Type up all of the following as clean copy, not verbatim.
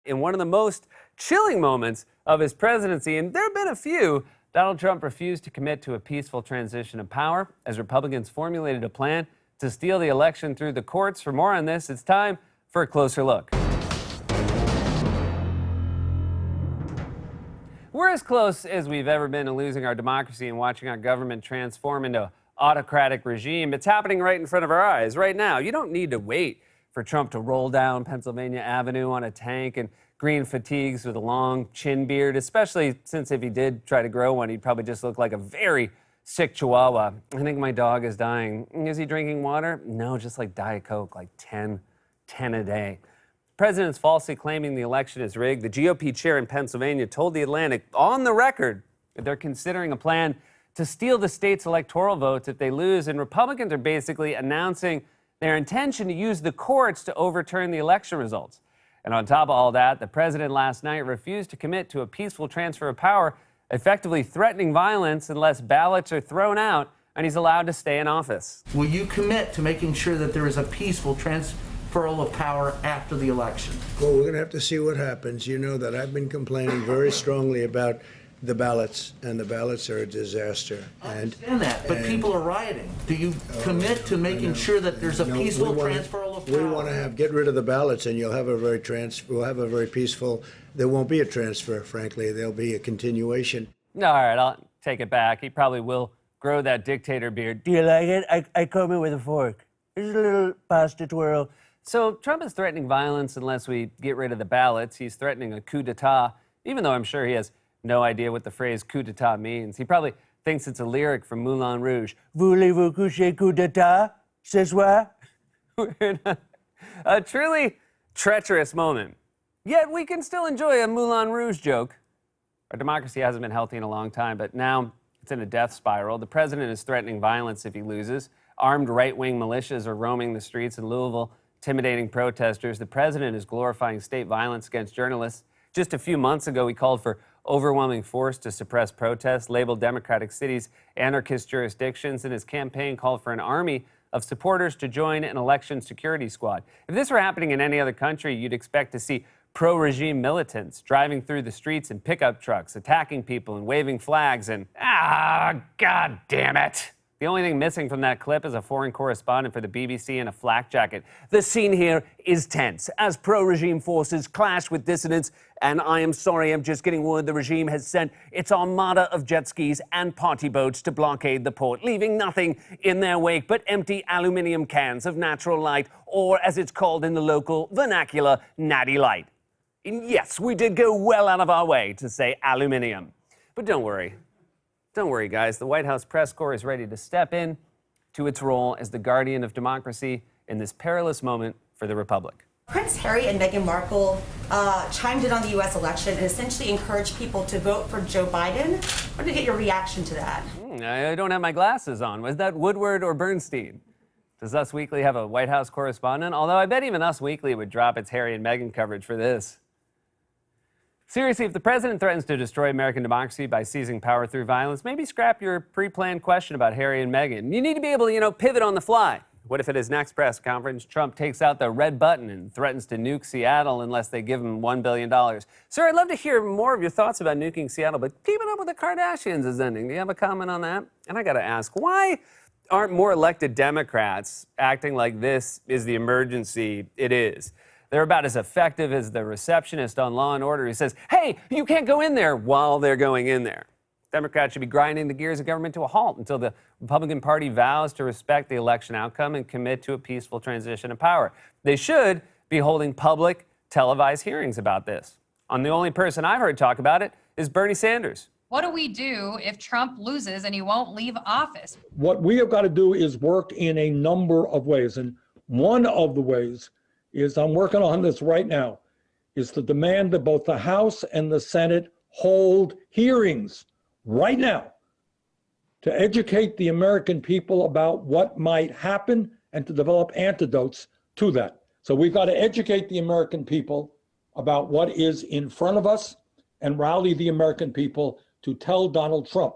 In one of the most chilling moments of his presidency, and there have been a few, Donald Trump refused to commit to a peaceful transition of power as Republicans formulated a plan to steal the election through the courts. For more on this, it's time for a closer look. We're as close as we've ever been to losing our democracy and watching our government transform into an autocratic regime. It's happening right in front of our eyes right now. You don't need to wait for Trump to roll down Pennsylvania Avenue on a tank and green fatigues with a long chin beard, especially since if he did try to grow one, he'd probably just look like a very sick chihuahua. I think my dog is dying. Is he drinking water? No, just like Diet Coke, like 10 a day. The president's falsely claiming the election is rigged. The GOP chair in Pennsylvania told The Atlantic on the record that they're considering a plan to steal the state's electoral votes if they lose, and Republicans are basically announcing their intention to use the courts to overturn the election results. And on top of all that, the president last night refused to commit to a peaceful transfer of power, effectively threatening violence unless ballots are thrown out and he's allowed to stay in office. Will you commit to making sure that there is a peaceful transferal of power after the election? Well, we're going to have to see what happens. You know that I've been complaining very strongly about the ballots, and the ballots are a disaster. I understand that, but people are rioting. Do you commit to making sure that there's a peaceful transferal of power? We want to get rid of the ballots, and we'll have a very peaceful. There won't be a transfer, frankly. There'll be a continuation. All right, I'll take it back. He probably will grow that dictator beard. Do you like it? I come in with a fork. There's a little pasta twirl. So Trump is threatening violence unless we get rid of the ballots. He's threatening a coup d'etat, even though I'm sure he has no idea what the phrase coup d'etat means. He probably thinks it's a lyric from Moulin Rouge. Voulez-vous coucher coup d'etat ce soir? We're in a truly treacherous moment. Yet we can still enjoy a Moulin Rouge joke. Our democracy hasn't been healthy in a long time, but now it's in a death spiral. The president is threatening violence if he loses. Armed right-wing militias are roaming the streets in Louisville, intimidating protesters. The president is glorifying state violence against journalists. Just a few months ago, he called for overwhelming force to suppress protests, labeled Democratic cities anarchist jurisdictions, and his campaign called for an army of supporters to join an election security squad. If this were happening in any other country, you'd expect to see pro-regime militants driving through the streets in pickup trucks, attacking people and waving flags and, God damn it. The only thing missing from that clip is a foreign correspondent for the BBC in a flak jacket. The scene here is tense as pro-regime forces clash with dissidents, and I am sorry, I'm just getting word the regime has sent its armada of jet skis and party boats to blockade the port, leaving nothing in their wake but empty aluminium cans of natural light, or as it's called in the local vernacular, natty light. And yes, we did go well out of our way to say aluminium. But don't worry. Don't worry, guys. The White House press corps is ready to step in to its role as the guardian of democracy in this perilous moment for the Republic. Prince Harry and Meghan Markle chimed in on the U.S. election and essentially encouraged people to vote for Joe Biden. I wanted to get your reaction to that. I don't have my glasses on. Was that Woodward or Bernstein? Does Us Weekly have a White House correspondent? Although I bet even Us Weekly would drop its Harry and Meghan coverage for this. Seriously, if the president threatens to destroy American democracy by seizing power through violence, maybe scrap your pre-planned question about Harry and Meghan. You need to be able to, pivot on the fly. What if at his next press conference, Trump takes out the red button and threatens to nuke Seattle unless they give him $1 billion? Sir, I'd love to hear more of your thoughts about nuking Seattle, but Keeping Up with the Kardashians is ending. Do you have a comment on that? And I got to ask, why aren't more elected Democrats acting like this is the emergency it is? They're about as effective as the receptionist on Law & Order who says, hey, you can't go in there while they're going in there. Democrats should be grinding the gears of government to a halt until the Republican Party vows to respect the election outcome and commit to a peaceful transition of power. They should be holding public, televised hearings about this. And the only person I've heard talk about it is Bernie Sanders. What do we do if Trump loses and he won't leave office? What we have got to do is work in a number of ways. And one of the ways is, I'm working on this right now, is to demand that both the House and the Senate hold hearings right now to educate the American people about what might happen and to develop antidotes to that. So we've got to educate the American people about what is in front of us and rally the American people to tell Donald Trump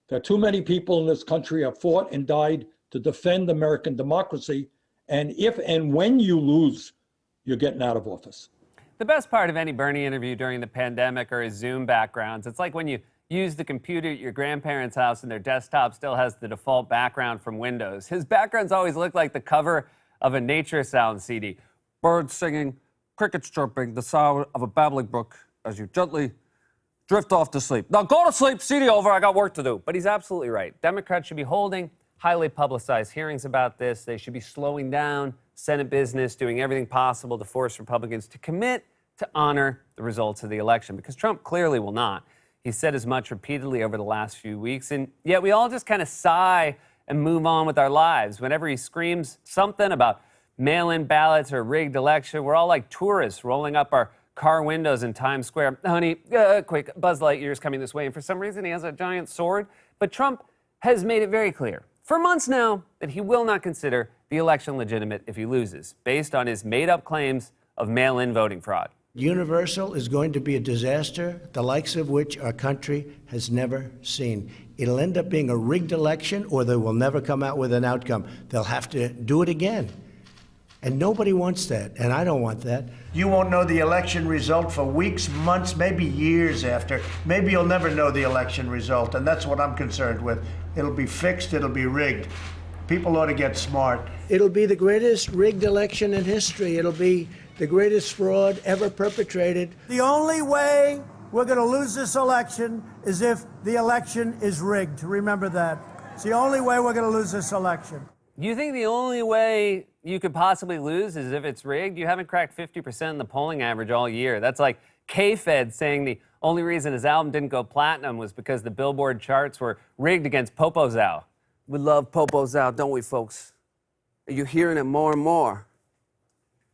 that too many people in this country have fought and died to defend American democracy. And if and when you lose, you're getting out of office. The best part of any Bernie interview during the pandemic are his Zoom backgrounds. It's like when you use the computer at your grandparents' house and their desktop still has the default background from Windows. His backgrounds always look like the cover of a nature sound CD. Birds singing, crickets chirping, the sound of a babbling brook as you gently drift off to sleep. Now go to sleep, CD over, I got work to do. But he's absolutely right. Democrats should be holding highly publicized hearings about this. They should be slowing down Senate business, doing everything possible to force Republicans to commit to honor the results of the election, because Trump clearly will not. He said as much repeatedly over the last few weeks, and yet we all just kind of sigh and move on with our lives. Whenever he screams something about mail-in ballots or rigged election, we're all like tourists rolling up our car windows in Times Square. Honey, quick, Buzz Lightyear's coming this way. And for some reason, he has a giant sword. But Trump has made it very clear for months now that he will not consider the election legitimate if he loses, based on his made-up claims of mail-in voting fraud. Universal is going to be a disaster, the likes of which our country has never seen. It'll end up being a rigged election, or they will never come out with an outcome. They'll have to do it again. And nobody wants that, and I don't want that. You won't know the election result for weeks, months, maybe years after. Maybe you'll never know the election result, and that's what I'm concerned with. It'll be fixed, it'll be rigged. People ought to get smart. It'll be the greatest rigged election in history. It'll be the greatest fraud ever perpetrated. The only way we're going to lose this election is if the election is rigged. Remember that. It's the only way we're going to lose this election. You think the only way you could possibly lose is if it's rigged? You haven't cracked 50% in the polling average all year. That's like K-Fed saying the only reason his album didn't go platinum was because the Billboard charts were rigged against Popozow. We love Popozow, don't we, folks? You're hearing it more and more.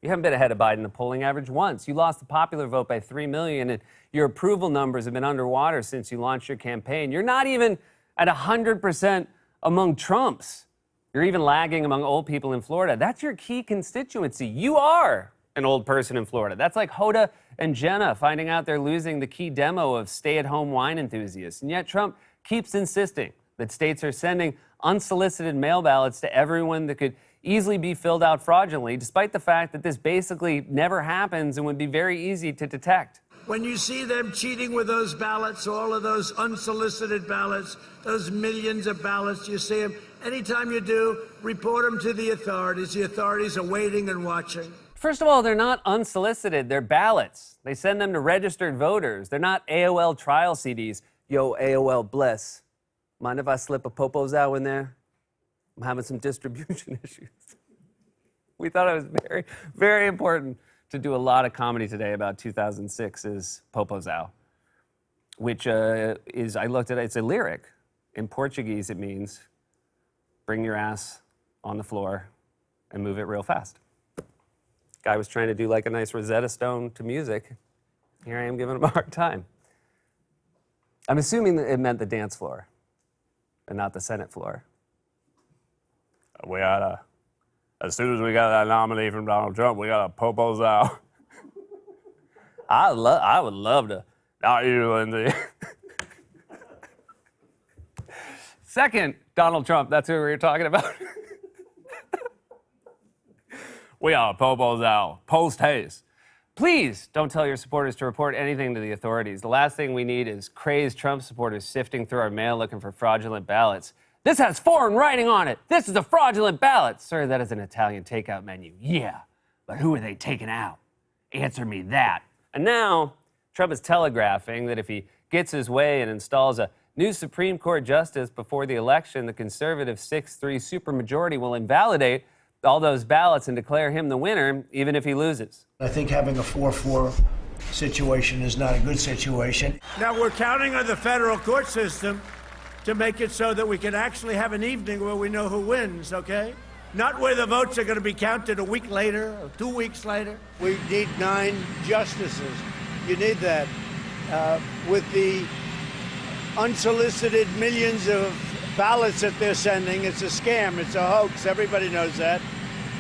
You haven't been ahead of Biden in the polling average once. You lost the popular vote by 3 million, and your approval numbers have been underwater since you launched your campaign. You're not even at 100% among Trumps. You're even lagging among old people in Florida. That's your key constituency. You are an old person in Florida. That's like Hoda and Jenna finding out they're losing the key demo of stay-at-home wine enthusiasts. And yet Trump keeps insisting that states are sending unsolicited mail ballots to everyone that could easily be filled out fraudulently, despite the fact that this basically never happens and would be very easy to detect. When you see them cheating with those ballots, all of those unsolicited ballots, those millions of ballots, you see them. Anytime you do, report them to the authorities. The authorities are waiting and watching. First of all, they're not unsolicited. They're ballots. They send them to registered voters. They're not AOL trial CDs. Yo, AOL, bless. Mind if I slip a Popozow in there? I'm having some distribution issues. We thought it was very, very important to do a lot of comedy today about 2006's Popozow, which is, I looked at it, it's a lyric. In Portuguese, it means bring your ass on the floor and move it real fast. Guy was trying to do like a nice Rosetta Stone to music. Here I am giving him a hard time. I'm assuming that it meant the dance floor and not the Senate floor. We got as soon as we got that nominee from Donald Trump, we got a Popozow. I would love to, not you, Lindsay. Second, Donald Trump, that's who we were talking about. We got a Popozow, post haste. Please don't tell your supporters to report anything to the authorities. The last thing we need is crazed Trump supporters sifting through our mail looking for fraudulent ballots. This has foreign writing on it. This is a fraudulent ballot. Sir, that is an Italian takeout menu. Yeah, but who are they taking out? Answer me that. And now, Trump is telegraphing that if he gets his way and installs a new Supreme Court justice before the election, the conservative 6-3 supermajority will invalidate all those ballots and declare him the winner, even if he loses. I think having a 4-4 situation is not a good situation. Now, we're counting on the federal court system to make it so that we can actually have an evening where we know who wins, okay? Not where the votes are going to be counted a week later or 2 weeks later. We need 9 justices. You need that. With the unsolicited millions of ballots that they're sending, it's a scam, it's a hoax, everybody knows that.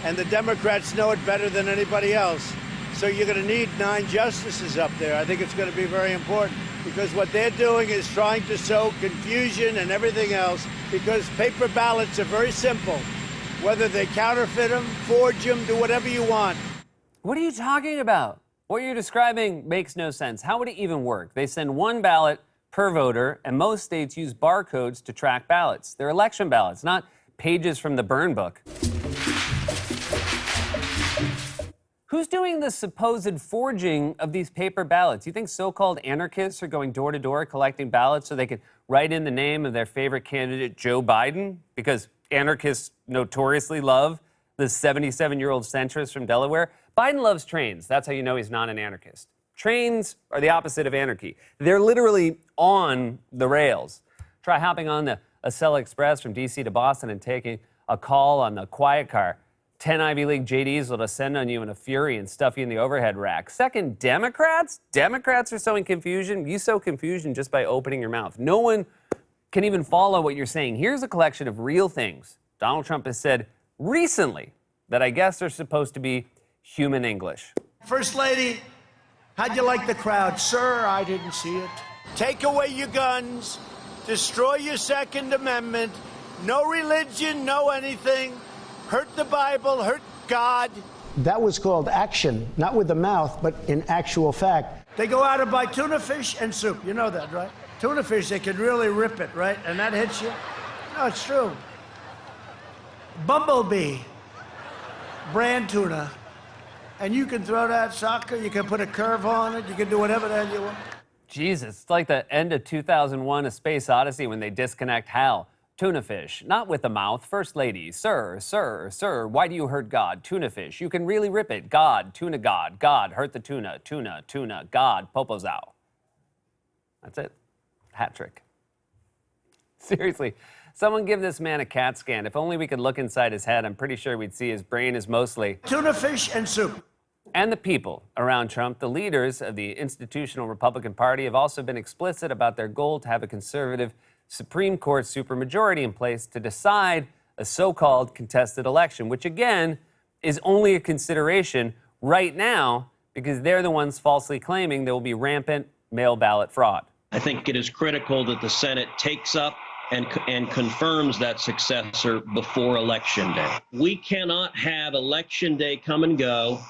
And the Democrats know it better than anybody else. So you're going to need 9 justices up there. I think it's going to be very important, because what they're doing is trying to sow confusion and everything else, because paper ballots are very simple. Whether they counterfeit them, forge them, do whatever you want. What are you talking about? What you're describing makes no sense. How would it even work? They send one ballot per voter, and most states use barcodes to track ballots. They're election ballots, not pages from the burn book. Who's doing the supposed forging of these paper ballots? You think so-called anarchists are going door to door collecting ballots so they can write in the name of their favorite candidate, Joe Biden? Because anarchists notoriously love the 77-year-old centrist from Delaware. Biden loves trains. That's how you know he's not an anarchist. Trains are the opposite of anarchy. They're literally on the rails. Try hopping on the Acela Express from D.C. to Boston and taking a call on the quiet car. 10 Ivy League JDs will descend on you in a fury and stuff you in the overhead rack. Second, Democrats are sowing confusion. You sow confusion just by opening your mouth. No one can even follow what you're saying. Here's a collection of real things Donald Trump has said recently that I guess are supposed to be human English. First Lady, how'd you like the crowd? Sir, I didn't see it. Take away your guns, destroy your Second Amendment, no religion, no anything, hurt the Bible, hurt God. That was called action, not with the mouth, but in actual fact. They go out and buy tuna fish and soup. You know that, right? Tuna fish, they can really rip it, right? And that hits you. No, it's true. Bumblebee, brand tuna. And you can throw that sucker, you can put a curve on it, you can do whatever the hell you want. Jesus, it's like the end of 2001, A Space Odyssey when they disconnect Hal. Tuna fish, not with the mouth. First Lady, sir, why do you hurt God? Tuna fish, you can really rip it. God, God, hurt the tuna, God, popozow. That's it. Hat trick. Seriously, someone give this man a CAT scan. If only we could look inside his head, I'm pretty sure we'd see his brain is mostly Tuna fish and soup. And the people around Trump, the leaders of the institutional Republican Party, have also been explicit about their goal to have a conservative Supreme Court supermajority in place to decide a so-called contested election, which again is only a consideration right now because they're the ones falsely claiming there will be rampant mail ballot fraud. I think it is critical that the Senate takes up and confirms that successor before Election Day. We cannot have Election Day come and go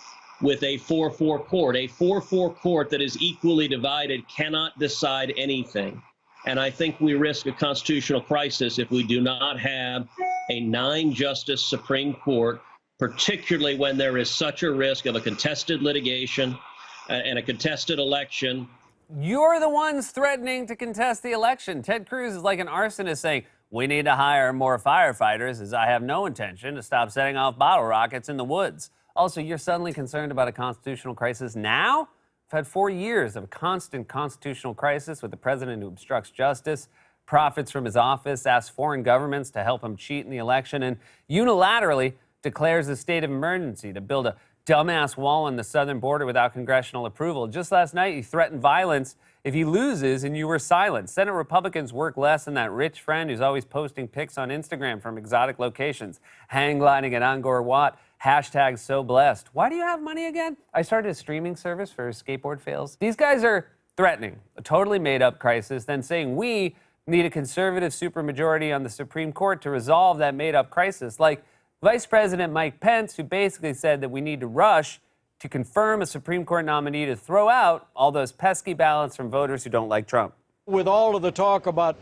with a 4-4 court. A 4-4 court that is equally divided cannot decide anything. And I think we risk a constitutional crisis if we do not have a 9-justice Supreme Court, particularly when there is such a risk of a contested litigation and a contested election. You're the ones threatening to contest the election. Ted Cruz is like an arsonist saying, we need to hire more firefighters as I have no intention to stop setting off bottle rockets in the woods. Also, you're suddenly concerned about a constitutional crisis now? We've had 4 years of a constant constitutional crisis with the president who obstructs justice, profits from his office, asks foreign governments to help him cheat in the election, and unilaterally declares a state of emergency to build a dumbass wall on the southern border without congressional approval. Just last night, he threatened violence if he loses and you were silent. Senate Republicans work less than that rich friend who's always posting pics on Instagram from exotic locations, hang gliding at Angkor Wat, hashtag so blessed. Why do you have money again? I started a streaming service for skateboard fails. These guys are threatening a totally made-up crisis, then saying we need a conservative supermajority on the Supreme Court to resolve that made-up crisis, like Vice President Mike Pence, who basically said that we need to rush to confirm a Supreme Court nominee to throw out all those pesky ballots from voters who don't like Trump. With all of the talk about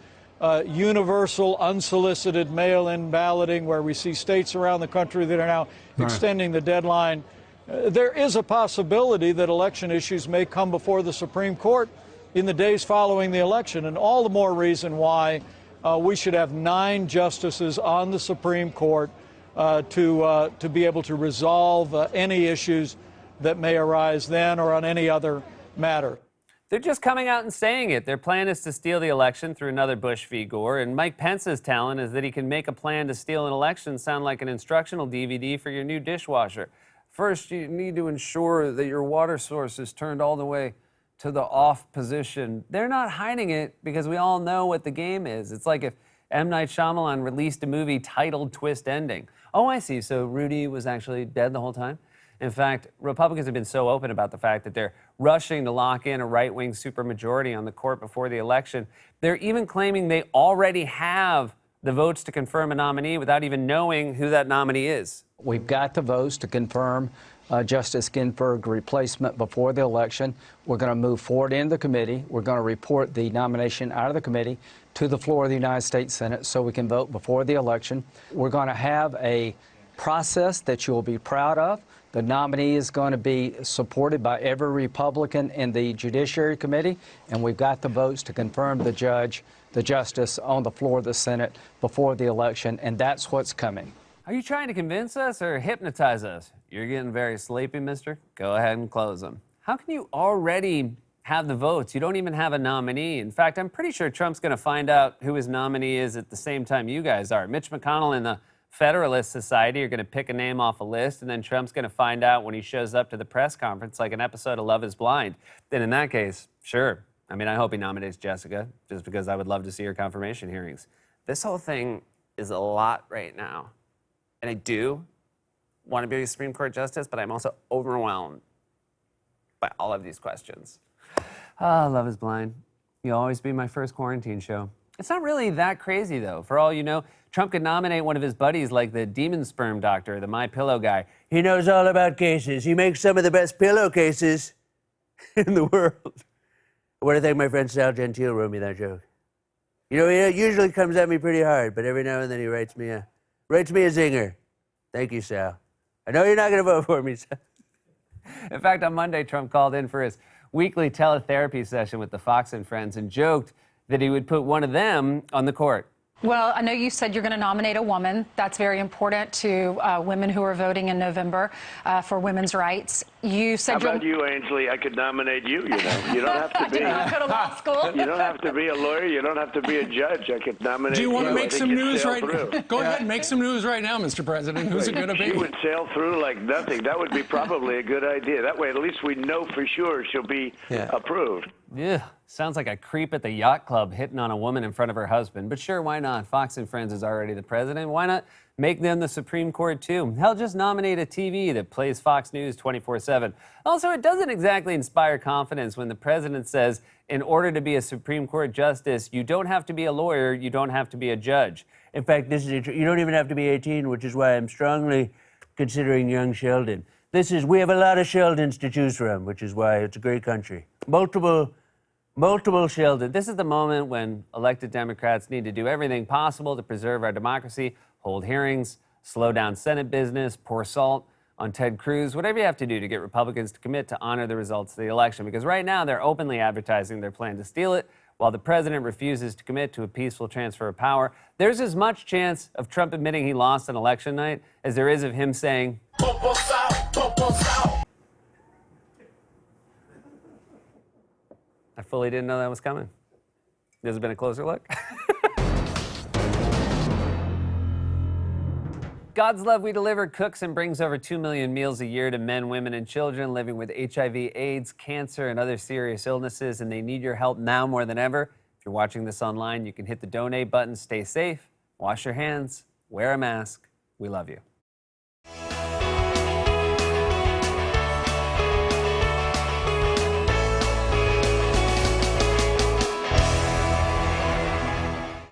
universal unsolicited mail-in balloting, where we see states around the country that are now extending the deadline, there is a possibility that election issues may come before the Supreme Court in the days following the election, and all the more reason why we should have 9 justices on the Supreme Court to be able to resolve any issues that may arise then or on any other matter. They're just coming out and saying it. Their plan is to steal the election through another Bush v. Gore, and Mike Pence's talent is that he can make a plan to steal an election sound like an instructional DVD for your new dishwasher. First, you need to ensure that your water source is turned all the way to the off position. They're not hiding it because we all know what the game is. It's like if M. Night Shyamalan released a movie titled Twist Ending. Oh, I see. So Rudy was actually dead the whole time? In fact, Republicans have been so open about the fact that they're rushing to lock in a right-wing supermajority on the court before the election. They're even claiming they already have the votes to confirm a nominee without even knowing who that nominee is. We've got the votes to confirm Justice Ginsburg replacement before the election. We're going to move forward in the committee. We're going to report the nomination out of the committee to the floor of the United States Senate so we can vote before the election. We're going to have a process that you'll be proud of. The nominee is going to be supported by every Republican in the Judiciary Committee, and we've got the votes to confirm the justice on the floor of the Senate before the election, and that's what's coming. Are you trying to convince us or hypnotize us? You're getting very sleepy, mister. Go ahead and close them. How can you already have the votes? You don't even have a nominee. In fact, I'm pretty sure Trump's going to find out who his nominee is at the same time you guys are. Mitch McConnell and the Federalist Society are going to pick a name off a list, and then Trump's going to find out when he shows up to the press conference like an episode of Love is Blind. Then in that case, sure. I mean, I hope he nominates Jessica, just because I would love to see her confirmation hearings. This whole thing is a lot right now. And I do want to be a Supreme Court justice, but I'm also overwhelmed by all of these questions. Ah, Love is Blind. You'll always be my first quarantine show. It's not really that crazy, though. For all you know, Trump could nominate one of his buddies like the demon sperm doctor, the My Pillow guy. He knows all about cases. He makes some of the best pillowcases in the world. What do you think my friend Sal Gentile wrote me that joke? You know, he usually comes at me pretty hard, but every now and then he writes me a zinger. Thank you, Sal. I know you're not going to vote for me, Sal. In fact, on Monday, Trump called in for his weekly teletherapy session with the Fox and Friends and joked that he would put one of them on the court. Well, I know you said you're going to nominate a woman. That's very important to women who are voting in November for women's rights. You said How about you, Ainsley? I could nominate you, you know. You don't have to be. Did you go to law school? You don't have to be a lawyer. You don't have to be a judge. I could nominate you. Do you want to make some news right now? Go ahead and make some news right now, Mr. President. Who's it going to be? She would sail through like nothing. That would be probably a good idea. That way, at least we know for sure she'll be approved. Yeah, sounds like a creep at the yacht club hitting on a woman in front of her husband. But sure, why not? Fox and Friends is already the president. Why not make them the Supreme Court, too? Hell, just nominate a TV that plays Fox News 24/7. Also, it doesn't exactly inspire confidence when the president says, in order to be a Supreme Court justice, you don't have to be a lawyer, you don't have to be a judge. In fact, you don't even have to be 18, which is why I'm strongly considering young Sheldon. We have a lot of Sheldons to choose from, which is why it's a great country. Multiple Sheldon. This is the moment when elected Democrats need to do everything possible to preserve our democracy, hold hearings, slow down Senate business, pour salt on Ted Cruz, whatever you have to do to get Republicans to commit to honor the results of the election. Because right now they're openly advertising their plan to steal it, while the president refuses to commit to a peaceful transfer of power. There's as much chance of Trump admitting he lost on election night as there is of him saying, I fully didn't know that was coming. This has been a closer look. God's Love We Deliver cooks and brings over 2 million meals a year to men, women, and children living with HIV, AIDS, cancer, and other serious illnesses, and they need your help now more than ever. If you're watching this online, you can hit the donate button. Stay safe, wash your hands, wear a mask. We love you.